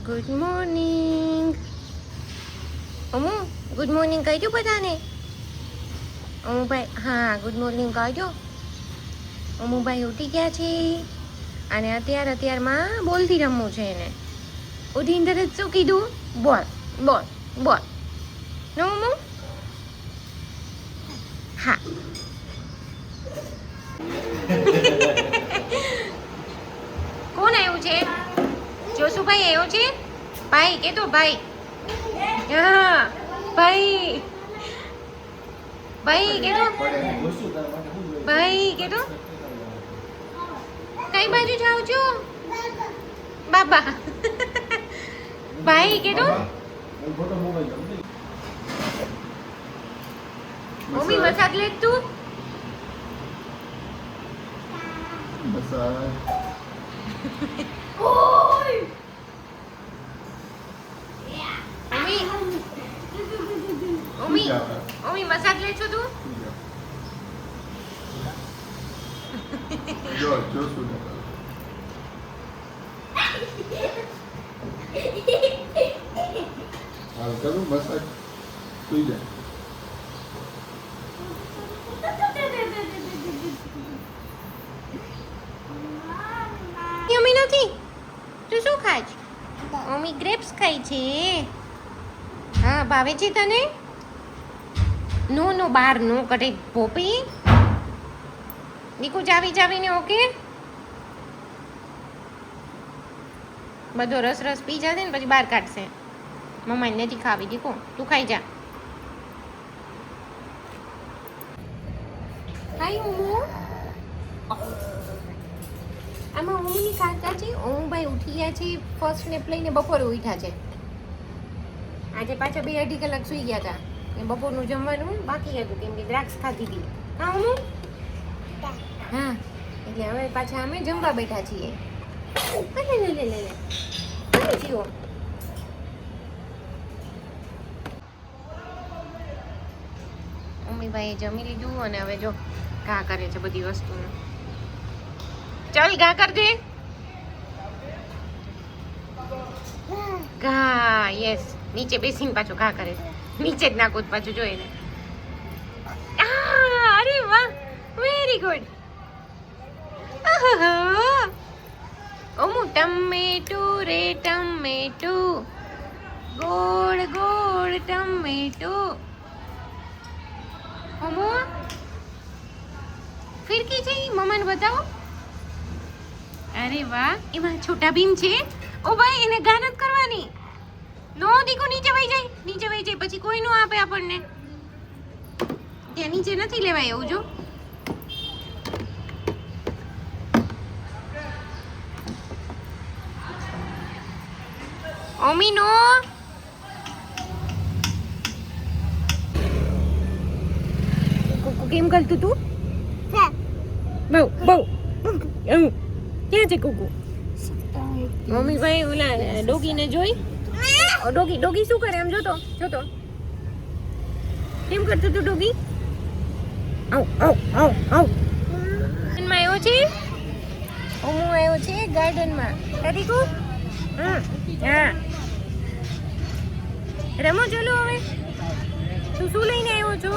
Good morning. Amu good morning કહેજો બધાને. અમુભાઈ હા ગુડ મોર્નિંગ કહેજો. અમુભાઈ ઉઠી ગયા છે અને અત્યારમાં બોલથી રમવું છે એને. ઉઠીને તરત શું કીધું? બોલ બોલ બોલ. નો અમુ? હા. કોણ આવ્યું છે? જોશુભાઈ આવ્યો છે? ભાઈ કે તો ભાઈ. હા ભાઈ ભાઈ કે તો ભાઈ કે તો કઈ બાજુ જાવ છો? બાબા ભાઈ કે તો મમ્મી મસાક લે તું. મમ્મી મસાજ લે છો તું? જો શું હાલ કરું મસાજ સુઈ જા. મમ્મી નથી. તું શું ખાય છે? મમ્મી ગ્રેપ્સ ખાય છે. હા ભાવે છે તને? નો નો બહાર નો કરે પોપી. નીકુ ચાવીને ઓકે. બધો રસ પી જશે ને પછી બહાર કાઢશે. મમ્માને નથી ખાવી દીકો. તું ખાઈ જા. હાય ઓમો. આમાં ઓમની કાકા છે. ઓમભાઈ ઉઠી ગયા છે. ફર્સ્ટ સ્નેપ લઈને બપોરે ઉઠ્યા છે. આજે પાછા 2-2.5 કલાક સૂઈ ગયા હતા. બપોરનું જમવાનું બાકી હતું કેમ કે દ્રાક્ષ ખાધી હતી. હા ઓમો? હા એટલે હવે પાછા અમે જમવા બેઠા છીએ. લે જીવો. મમ્મીભાઈએ જમી લીધું અને હવે જો ઘા કરે છે બધી વસ્તુનું. ચાલ ઘા કરજે. ઘા યસ. નીચે બેસીને પાછું ઘા કરે. નીચે જ નાખું પાછું જોઈને. અરે વાહ વેરી ગુડ. ઓમુ ટમેટું રે ટમેટું ગોળ ગોળ ટમેટું. ઓમુ ફિરકી છે મમ્માને બતાવો. અરે વાહ એમાં છોટા ભીમ છે. ઓ ભાઈ એને ગા નથી કરવાની. નો દીકો નીચે વહી જાય પછી કોઈ નો આપે આપણને. ત્યાં નીચે નથી લેવાય એવું જો. ઓમી નો. કુકુ કેમ કરતું તું? બહુ ક્યાં છે કુકુ? મમ્મી ભાઈ ઓલા ડોગીને જોઈ. ડોગી શું કરે એમ જોતો કેમ કરતું તું ડોગી? આવ આવ્યો છે. ઓમો આવ્યો છે ગાર્ડનમાં. દીકુ હા રમો ચલો હવે. તું શું લઈને આવ્યો છો?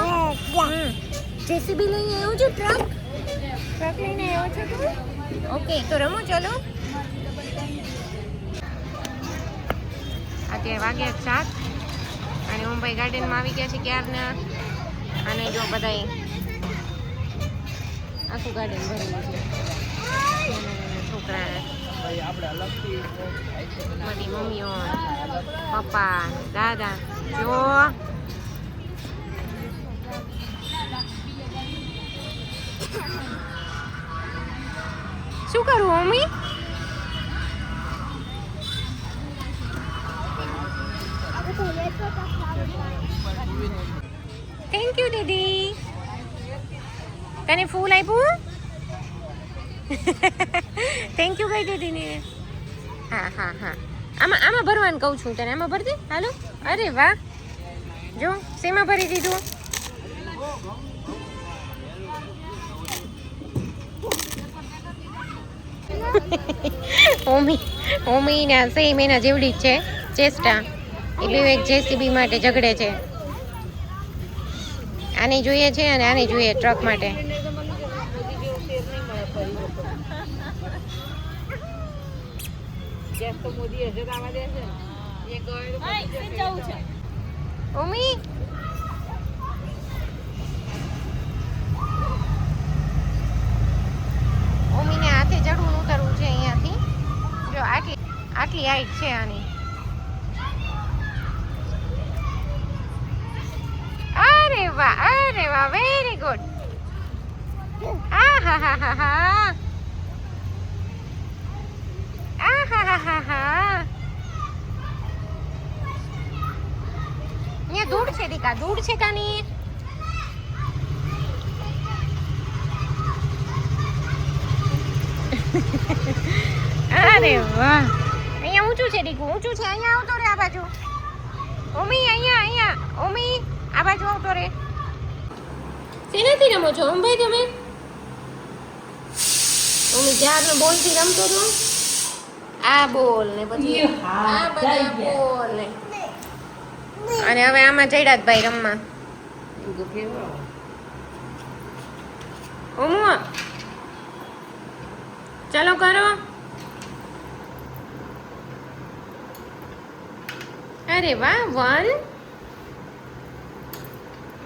જેસીબી લઈને આવ્યો છો? ટ્રક લઈને આવ્યો છો તું? ઓકે તો રમો ચલો. અત્યારે વાગ્યા 7 અને ઓમભાઈ ગાર્ડનમાં આવી ગયા છે ક્યારના. અને જો બધાય આખું ગાર્ડન ભરેલું છે. છોકરા બધી મમ્મીઓ પપ્પા દાદા જો. શું કરું મમ્મી? થેન્ક યુ દીદી. તને ફૂલ આપ્યું? થેન્ક યુ કઈ દીદીને. હા આમાં ભરવાનું કહું છું તને. આમાં ભરજે. હાલો. અરે વાહ જો શેમાં ભરી દીધું. ઓમી ને સેમ એના જેવડી જ છે ચેસ્ટા. એ બે એક જેસીબી માટે ઝઘડે છે. આને જોઈએ છે અને આને જોઈએ ટ્રક માટે. ઓમી ઓમીને હાથે ચડવું ઉતરવું છે અહીંયાથી. જો આટલી હાઈટ છે આની. અરે વાહ વેરી ગુડ. આહાહાહા આહાહાહા. અહીંયા ધૂળ છે દીકા, ધૂળ છે કાની. અરે વાહ, અહીંયા ઊંચું છે દીકુ, ઊંચું છે. અહીંયા આવતો રે આ બાજુ. ઓમી અહીંયા ઓમી આ બાજુ આવતો રે. શેનાથી રમો છો ભાઈ તમે? ઓમી જ્યારનો બોલથી રમતો હતો. આ બોલ ને પછી આ બધા બોલ ને. અને હવે આમાં ચડ્યા ભાઈ રમવા. ઓમુ ચાલો કરો. અરે વાહ.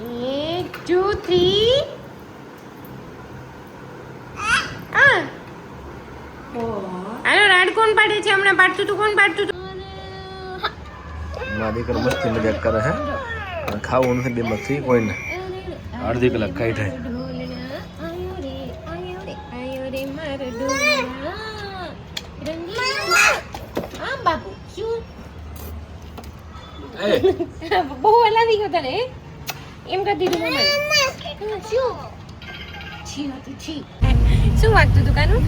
1 2 3. આનો રાડ કોણ પાડે છે? હમણાં પાડતું તું. કોણ પાડતું તું? મારી દીકરી મસ્તી મજાક કરે હે. ખાવું નથી બે મસ્તી કોઈને. અડધી કલાક ખાઈ થાય. બાપુ શું એ બહુ હલાવી ગયો તને એમ કરી દીધું મમ્મી. શું વાગતું તું કાનું?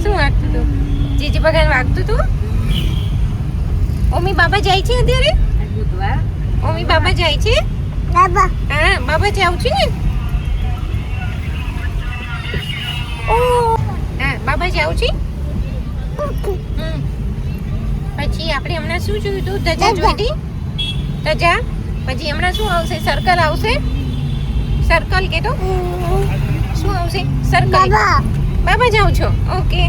શું વાગતું તું? જીજી બગાન વાગતું તું? ઓમી બાબા જાય છે અત્યારે? ઓમી બાબા જાય છે? હા બાબા જાવ છે ને? ઓ હા બાબા જાવ છે. પછી આપણે હમણાં શું જોયું તું? ધજા જોઈ હતી. ધજા પછી હમણાં શું આવશે? સર્કલ આવશે. સર્કલ કે તો શું આવશે? સર્કલ. બાબા જાવ છો? ઓકે.